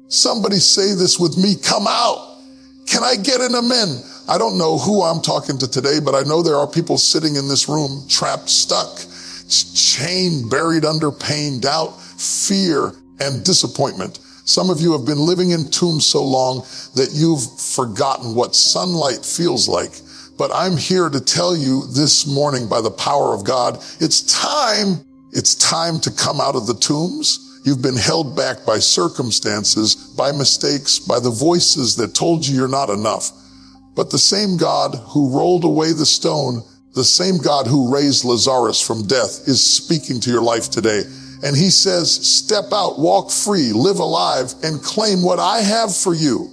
Somebody say this with me, come out. Can I get an amen? I don't know who I'm talking to today, but I know there are people sitting in this room, trapped, stuck, chained, buried under pain, doubt, fear, and disappointment. Some of you have been living in tombs so long that you've forgotten what sunlight feels like. But I'm here to tell you this morning by the power of God, it's time to come out of the tombs. You've been held back by circumstances, by mistakes, by the voices that told you you're not enough. But the same God who rolled away the stone, the same God who raised Lazarus from death is speaking to your life today. And he says, step out, walk free, live alive, and claim what I have for you.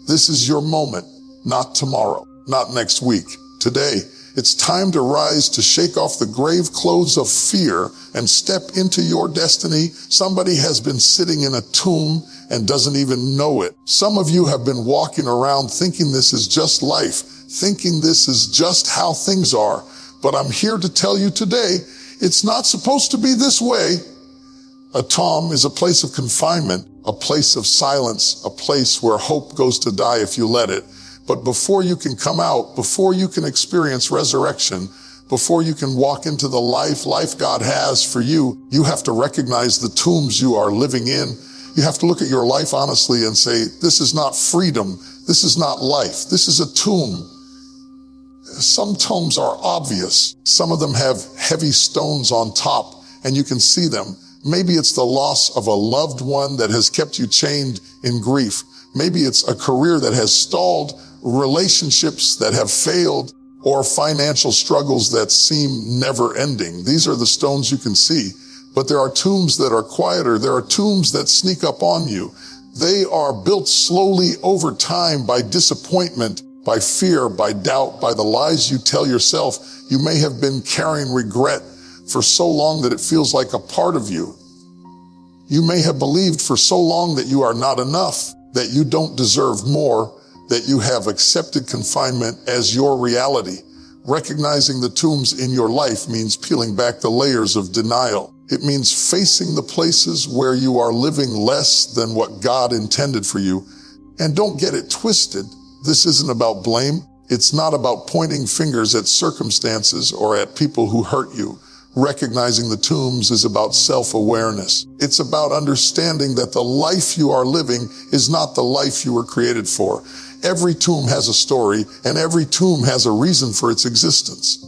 This is your moment, not tomorrow, not next week. Today, it's time to rise, to shake off the grave clothes of fear and step into your destiny. Somebody has been sitting in a tomb and doesn't even know it. Some of you have been walking around thinking this is just life, thinking this is just how things are. But I'm here to tell you today, it's not supposed to be this way. A tomb is a place of confinement, a place of silence, a place where hope goes to die if you let it. But before you can come out, before you can experience resurrection, before you can walk into the life God has for you, you have to recognize the tombs you are living in. You have to look at your life honestly and say, this is not freedom. This is not life. This is a tomb. Some tombs are obvious. Some of them have heavy stones on top and you can see them. Maybe it's the loss of a loved one that has kept you chained in grief. Maybe it's a career that has stalled, relationships that have failed, or financial struggles that seem never ending. These are the stones you can see. But there are tombs that are quieter. There are tombs that sneak up on you. They are built slowly over time by disappointment, by fear, by doubt, by the lies you tell yourself. You may have been carrying regret for so long that it feels like a part of you. You may have believed for so long that you are not enough, that you don't deserve more, that you have accepted confinement as your reality. Recognizing the tombs in your life means peeling back the layers of denial. It means facing the places where you are living less than what God intended for you. And don't get it twisted. This isn't about blame. It's not about pointing fingers at circumstances or at people who hurt you. Recognizing the tombs is about self-awareness. It's about understanding that the life you are living is not the life you were created for. Every tomb has a story, and every tomb has a reason for its existence.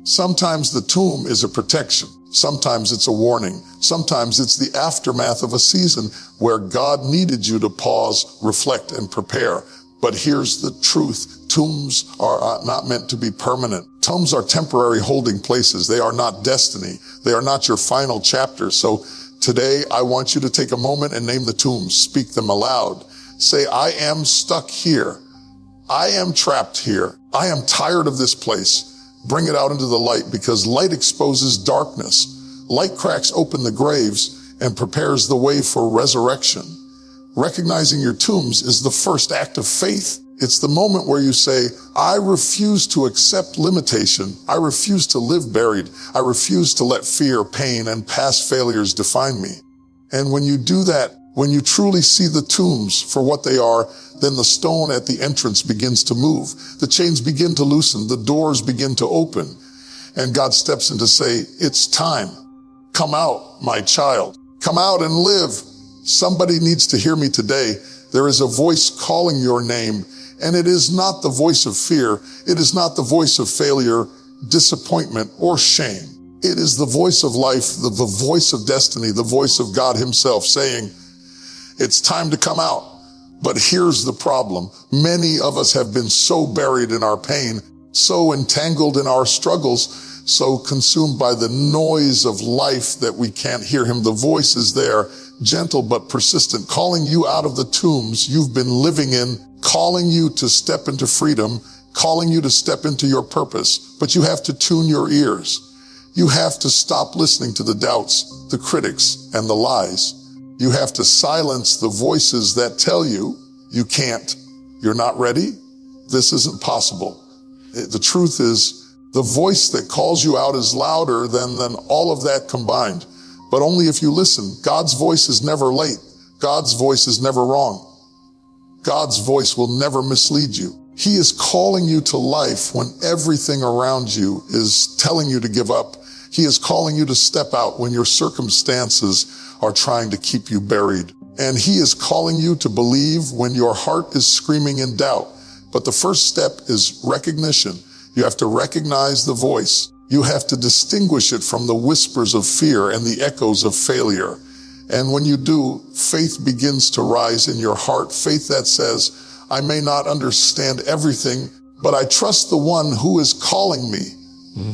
Sometimes the tomb is a protection. Sometimes it's a warning. Sometimes it's the aftermath of a season where God needed you to pause, reflect, and prepare. But here's the truth. Tombs are not meant to be permanent. Tombs are temporary holding places. They are not destiny. They are not your final chapter. So today, I want you to take a moment and name the tombs. Speak them aloud. Say, I am stuck here. I am trapped here. I am tired of this place. Bring it out into the light, because light exposes darkness. Light cracks open the graves and prepares the way for resurrection. Recognizing your tombs is the first act of faith. It's the moment where you say, I refuse to accept limitation. I refuse to live buried. I refuse to let fear, pain, and past failures define me. And when you do that, when you truly see the tombs for what they are, then the stone at the entrance begins to move. The chains begin to loosen. The doors begin to open. And God steps in to say, it's time. Come out, my child. Come out and live. Somebody needs to hear me today. There is a voice calling your name. And it is not the voice of fear. It is not the voice of failure, disappointment, or shame. It is the voice of life, the voice of destiny, the voice of God himself saying, it's time to come out. But here's the problem. Many of us have been so buried in our pain, so entangled in our struggles, so consumed by the noise of life that we can't hear him. The voice is there, gentle but persistent, calling you out of the tombs you've been living in, calling you to step into freedom, calling you to step into your purpose. But you have to tune your ears. You have to stop listening to the doubts, the critics, and the lies. You have to silence the voices that tell you you can't, you're not ready, this isn't possible. The truth is, the voice that calls you out is louder than all of that combined. But only if you listen. God's voice is never late. God's voice is never wrong. God's voice will never mislead you. He is calling you to life when everything around you is telling you to give up. He is calling you to step out when your circumstances are trying to keep you buried. And he is calling you to believe when your heart is screaming in doubt. But the first step is recognition. You have to recognize the voice. You have to distinguish it from the whispers of fear and the echoes of failure. And when you do, faith begins to rise in your heart. Faith that says, I may not understand everything, but I trust the one who is calling me.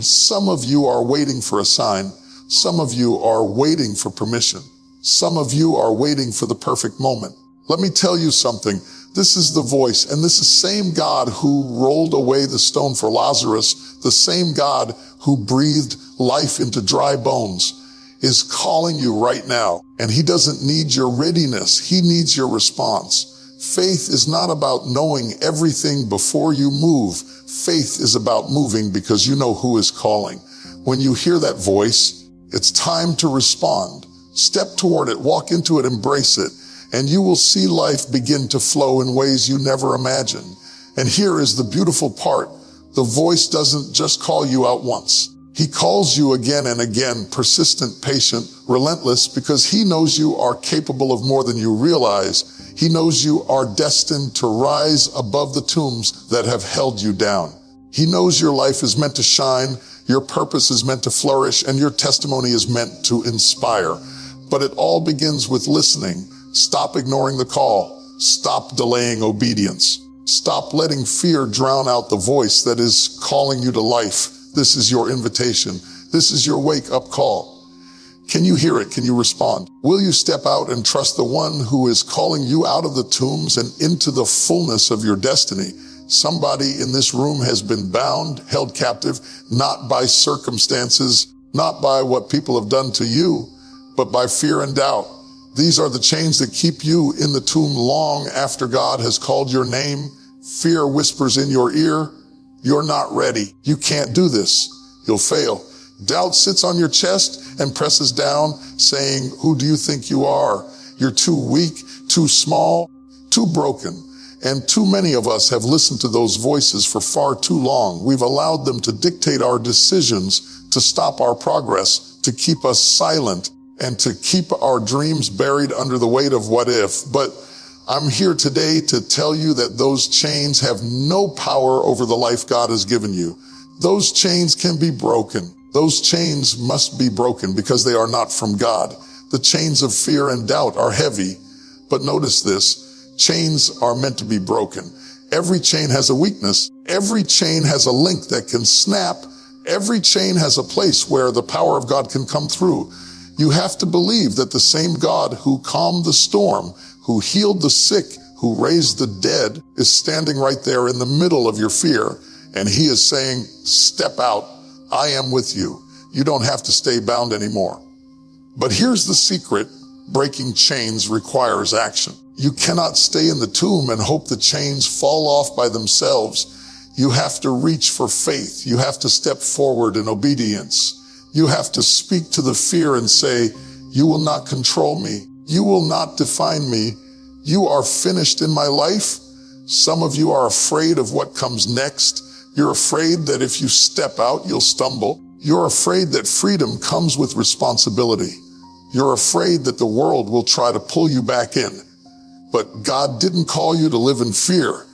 Some of you are waiting for a sign. Some of you are waiting for permission. Some of you are waiting for the perfect moment. Let me tell you something. This is the voice, and this is the same God who rolled away the stone for Lazarus, the same God who breathed life into dry bones, is calling you right now. And he doesn't need your readiness. He needs your response. Faith is not about knowing everything before you move. Faith is about moving because you know who is calling. When you hear that voice, it's time to respond. Step toward it, walk into it, embrace it, and you will see life begin to flow in ways you never imagined. And here is the beautiful part. The voice doesn't just call you out once. He calls you again and again, persistent, patient, relentless, because he knows you are capable of more than you realize. He knows you are destined to rise above the tombs that have held you down. He knows your life is meant to shine, your purpose is meant to flourish, and your testimony is meant to inspire. But it all begins with listening. Stop ignoring the call. Stop delaying obedience. Stop letting fear drown out the voice that is calling you to life. This is your invitation. This is your wake-up call. Can you hear it? Can you respond? Will you step out and trust the one who is calling you out of the tombs and into the fullness of your destiny? Somebody in this room has been bound, held captive, not by circumstances, not by what people have done to you, but by fear and doubt. These are the chains that keep you in the tomb long after God has called your name. Fear whispers in your ear, you're not ready. You can't do this. You'll fail. Doubt sits on your chest and presses down, saying, who do you think you are? You're too weak, too small, too broken. And too many of us have listened to those voices for far too long. We've allowed them to dictate our decisions, to stop our progress, to keep us silent, and to keep our dreams buried under the weight of what if. But I'm here today to tell you that those chains have no power over the life God has given you. Those chains can be broken. Those chains must be broken because they are not from God. The chains of fear and doubt are heavy. But notice this, chains are meant to be broken. Every chain has a weakness. Every chain has a link that can snap. Every chain has a place where the power of God can come through. You have to believe that the same God who calmed the storm, who healed the sick, who raised the dead, is standing right there in the middle of your fear. And he is saying, step out. I am with you. You don't have to stay bound anymore. But here's the secret. Breaking chains requires action. You cannot stay in the tomb and hope the chains fall off by themselves. You have to reach for faith. You have to step forward in obedience. You have to speak to the fear and say, you will not control me. You will not define me. You are finished in my life. Some of you are afraid of what comes next. You're afraid that if you step out, you'll stumble. You're afraid that freedom comes with responsibility. You're afraid that the world will try to pull you back in. But God didn't call you to live in fear.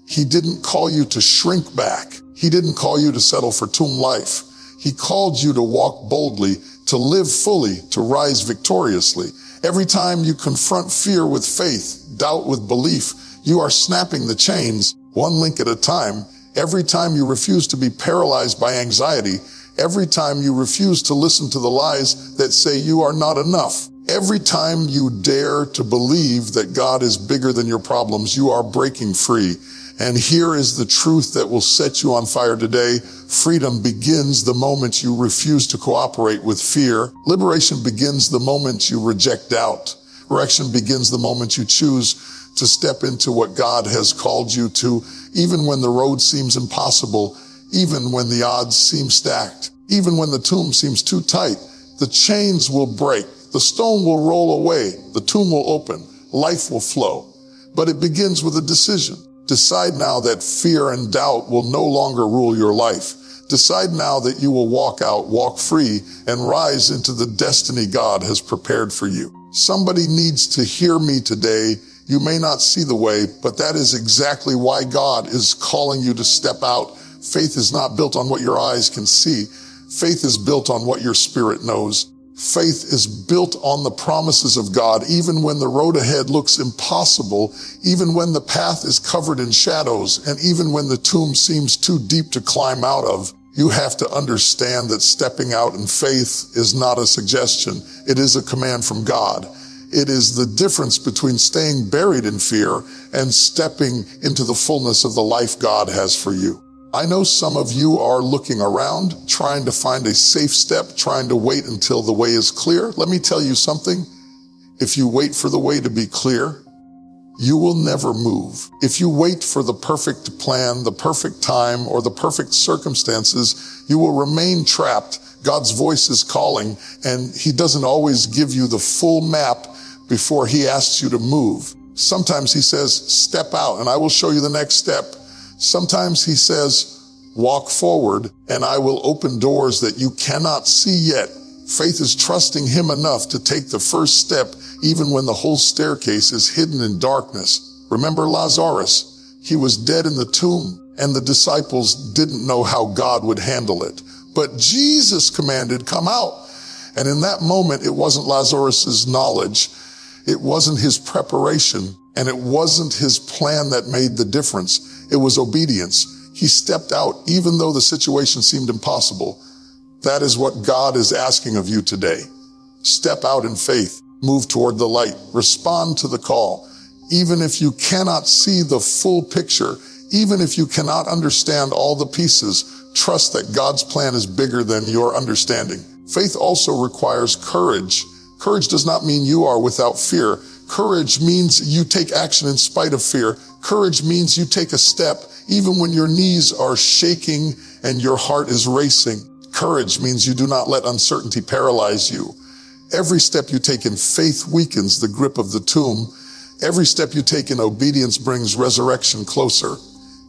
He didn't call you to shrink back. He didn't call you to settle for tomb life. He called you to walk boldly, to live fully, to rise victoriously. Every time you confront fear with faith, doubt with belief, you are snapping the chains one link at a time. Every time you refuse to be paralyzed by anxiety, every time you refuse to listen to the lies that say you are not enough, every time you dare to believe that God is bigger than your problems, you are breaking free. And here is the truth that will set you on fire today. Freedom begins the moment you refuse to cooperate with fear. Liberation begins the moment you reject doubt. Direction begins the moment you choose to step into what God has called you to, even when the road seems impossible, even when the odds seem stacked, even when the tomb seems too tight. The chains will break. The stone will roll away. The tomb will open. life will flow. But it begins with a decision. Decide now that fear and doubt will no longer rule your life. Decide now that you will walk out, walk free, and rise into the destiny God has prepared for you. Somebody needs to hear me today. You may not see the way, but that is exactly why God is calling you to step out. Faith is not built on what your eyes can see. Faith is built on what your spirit knows. Faith is built on the promises of God, even when the road ahead looks impossible, even when the path is covered in shadows, and even when the tomb seems too deep to climb out of. You have to understand that stepping out in faith is not a suggestion. It is a command from God. It is the difference between staying buried in fear and stepping into the fullness of the life God has for you. I know some of you are looking around, trying to find a safe step, trying to wait until the way is clear. Let me tell you something. If you wait for the way to be clear, you will never move. If you wait for the perfect plan, the perfect time, or the perfect circumstances, you will remain trapped. God's voice is calling, and He doesn't always give you the full map before He asks you to move. Sometimes He says, step out, and I will show you the next step. Sometimes He says, walk forward, and I will open doors that you cannot see yet. Faith is trusting Him enough to take the first step, even when the whole staircase is hidden in darkness. Remember Lazarus? He was dead in the tomb, and the disciples didn't know how God would handle it. But Jesus commanded, come out. And in that moment, it wasn't Lazarus's knowledge. It wasn't his preparation, and it wasn't his plan that made the difference. It was obedience. He stepped out even though the situation seemed impossible. That is what God is asking of you today. Step out in faith. Move toward the light. Respond to the call. Even if you cannot see the full picture, even if you cannot understand all the pieces, trust that God's plan is bigger than your understanding. Faith also requires courage. Courage does not mean you are without fear. Courage means you take action in spite of fear. Courage means you take a step even when your knees are shaking and your heart is racing. Courage means you do not let uncertainty paralyze you. Every step you take in faith weakens the grip of the tomb. Every step you take in obedience brings resurrection closer.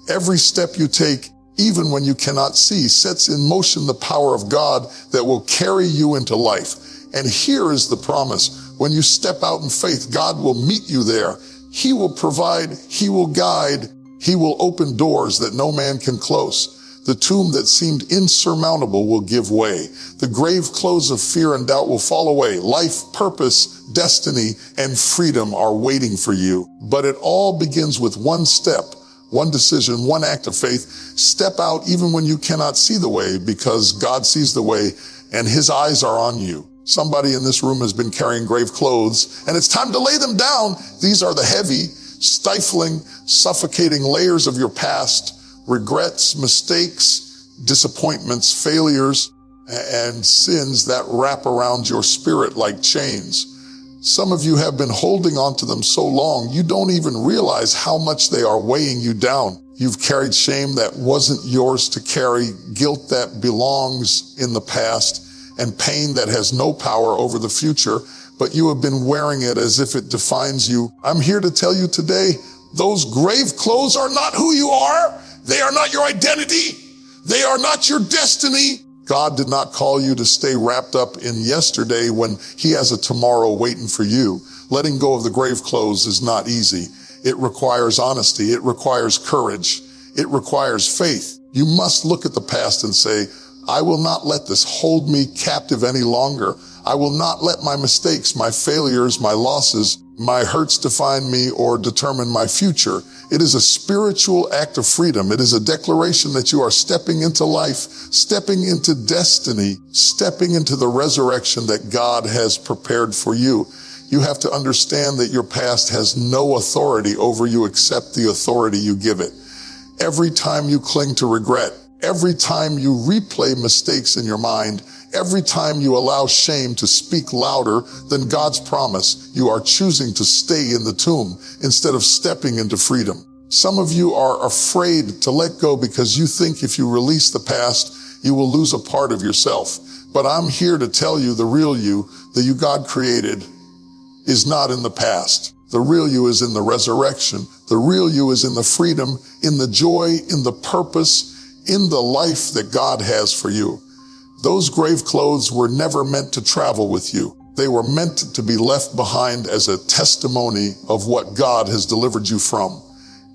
Every step you take, even when you cannot see, sets in motion the power of God that will carry you into life. And here is the promise. When you step out in faith, God will meet you there. He will provide, He will guide, He will open doors that no man can close. The tomb that seemed insurmountable will give way. The grave clothes of fear and doubt will fall away. Life, purpose, destiny, and freedom are waiting for you. But it all begins with one step, one decision, one act of faith. Step out even when you cannot see the way, because God sees the way and His eyes are on you. Somebody in this room has been carrying grave clothes, and it's time to lay them down. These are the heavy, stifling, suffocating layers of your past, regrets, mistakes, disappointments, failures, and sins that wrap around your spirit like chains. Some of you have been holding on to them so long, you don't even realize how much they are weighing you down. You've carried shame that wasn't yours to carry, guilt that belongs in the past, and pain that has no power over the future, but you have been wearing it as if it defines you. I'm here to tell you today, those grave clothes are not who you are. They are not your identity. They are not your destiny. God did not call you to stay wrapped up in yesterday when He has a tomorrow waiting for you. Letting go of the grave clothes is not easy. It requires honesty. It requires courage. It requires faith. You must look at the past and say, I will not let this hold me captive any longer. I will not let my mistakes, my failures, my losses, my hurts define me or determine my future. It is a spiritual act of freedom. It is a declaration that you are stepping into life, stepping into destiny, stepping into the resurrection that God has prepared for you. You have to understand that your past has no authority over you except the authority you give it. Every time you cling to regret, every time you replay mistakes in your mind, every time you allow shame to speak louder than God's promise, you are choosing to stay in the tomb instead of stepping into freedom. Some of you are afraid to let go because you think if you release the past, you will lose a part of yourself. But I'm here to tell you the real you, the you God created, is not in the past. The real you is in the resurrection. The real you is in the freedom, in the joy, in the purpose, in the life that God has for you. Those grave clothes were never meant to travel with you. They were meant to be left behind as a testimony of what God has delivered you from.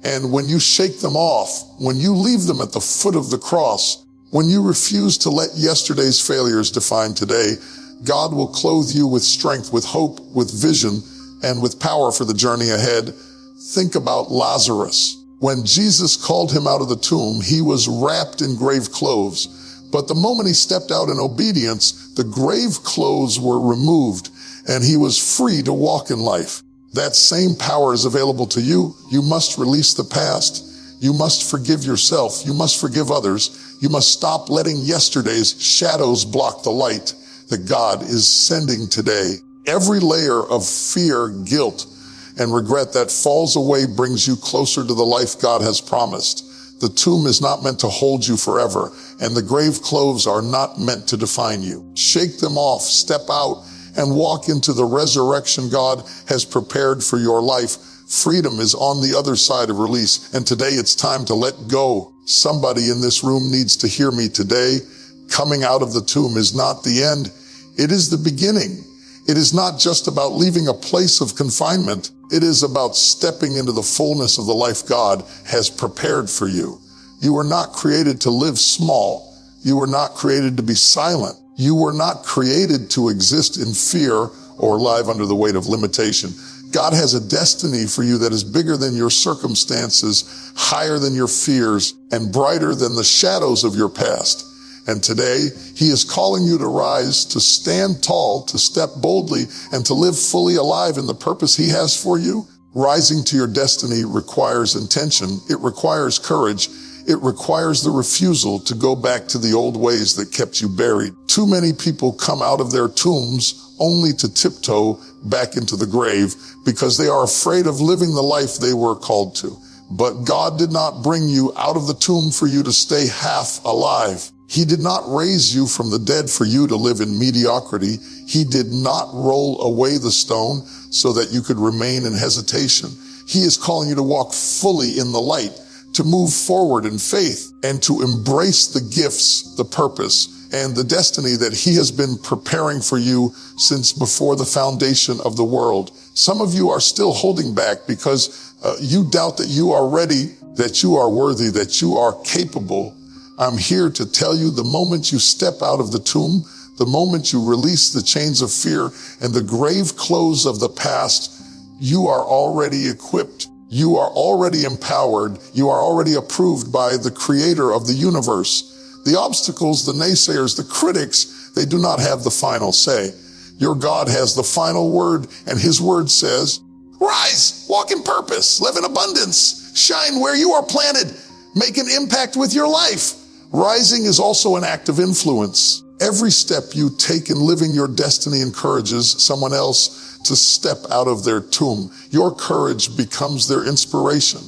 And when you shake them off, when you leave them at the foot of the cross, when you refuse to let yesterday's failures define today, God will clothe you with strength, with hope, with vision, and with power for the journey ahead. Think about Lazarus. When Jesus called him out of the tomb, he was wrapped in grave clothes. But the moment he stepped out in obedience, the grave clothes were removed and he was free to walk in life. That same power is available to you. You must release the past. You must forgive yourself. You must forgive others. You must stop letting yesterday's shadows block the light that God is sending today. Every layer of fear, guilt, and regret that falls away brings you closer to the life God has promised. The tomb is not meant to hold you forever, and the grave clothes are not meant to define you. Shake them off, step out, and walk into the resurrection God has prepared for your life. Freedom is on the other side of release, and today it's time to let go. Somebody in this room needs to hear me today. Coming out of the tomb is not the end. It is the beginning. It is not just about leaving a place of confinement. It is about stepping into the fullness of the life God has prepared for you. You were not created to live small. You were not created to be silent. You were not created to exist in fear or live under the weight of limitation. God has a destiny for you that is bigger than your circumstances, higher than your fears, and brighter than the shadows of your past. And today, he is calling you to rise, to stand tall, to step boldly, and to live fully alive in the purpose he has for you. Rising to your destiny requires intention. It requires courage. It requires the refusal to go back to the old ways that kept you buried. Too many people come out of their tombs only to tiptoe back into the grave because they are afraid of living the life they were called to. But God did not bring you out of the tomb for you to stay half alive. He did not raise you from the dead for you to live in mediocrity. He did not roll away the stone so that you could remain in hesitation. He is calling you to walk fully in the light, to move forward in faith, and to embrace the gifts, the purpose, and the destiny that he has been preparing for you since before the foundation of the world. Some of you are still holding back because you doubt that you are ready, that you are worthy, that you are capable. I'm here to tell you the moment you step out of the tomb, the moment you release the chains of fear and the grave clothes of the past, you are already equipped. You are already empowered. You are already approved by the creator of the universe. The obstacles, the naysayers, the critics, they do not have the final say. Your God has the final word, and his word says, rise, walk in purpose, live in abundance, shine where you are planted, make an impact with your life. Rising is also an act of influence. Every step you take in living your destiny encourages someone else to step out of their tomb. Your courage becomes their inspiration.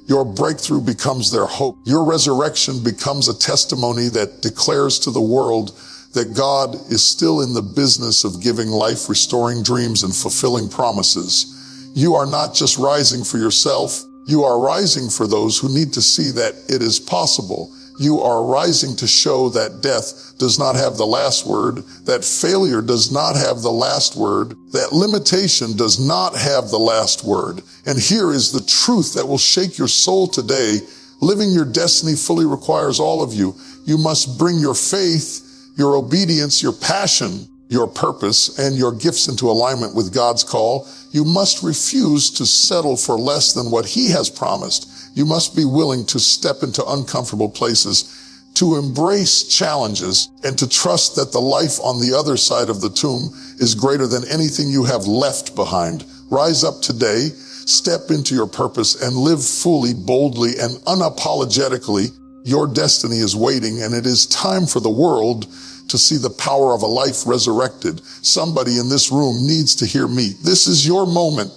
Your breakthrough becomes their hope. Your resurrection becomes a testimony that declares to the world that God is still in the business of giving life, restoring dreams, and fulfilling promises. You are not just rising for yourself. You are rising for those who need to see that it is possible. You are rising to show that death does not have the last word, that failure does not have the last word, that limitation does not have the last word. And here is the truth that will shake your soul today. Living your destiny fully requires all of you. You must bring your faith, your obedience, your passion, your purpose, and your gifts into alignment with God's call. You must refuse to settle for less than what he has promised. You must be willing to step into uncomfortable places, to embrace challenges, and to trust that the life on the other side of the tomb is greater than anything you have left behind. Rise up today, step into your purpose, and live fully, boldly, and unapologetically. Your destiny is waiting, and it is time for the world to see the power of a life resurrected. Somebody in this room needs to hear me. This is your moment.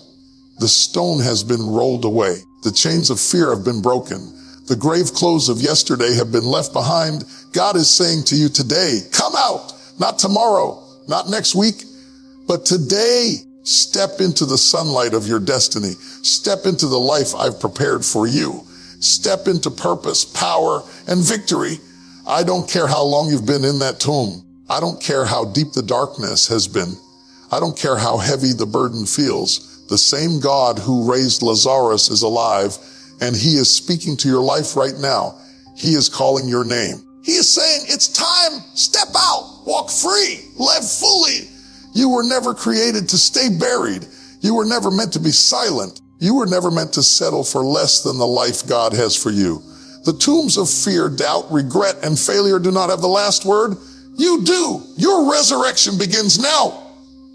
The stone has been rolled away. The chains of fear have been broken. The grave clothes of yesterday have been left behind. God is saying to you today, come out, not tomorrow, not next week, but today. Step into the sunlight of your destiny. Step into the life I've prepared for you. Step into purpose, power, and victory. I don't care how long you've been in that tomb. I don't care how deep the darkness has been. I don't care how heavy the burden feels. The same God who raised Lazarus is alive, and he is speaking to your life right now. He is calling your name. He is saying, it's time. Step out. Walk free. Live fully. You were never created to stay buried. You were never meant to be silent. You were never meant to settle for less than the life God has for you. The tombs of fear, doubt, regret, and failure do not have the last word. You do. Your resurrection begins now.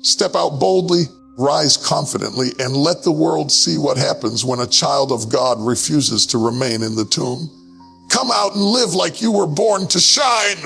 Step out boldly, rise confidently, and let the world see what happens when a child of God refuses to remain in the tomb. Come out and live like you were born to shine.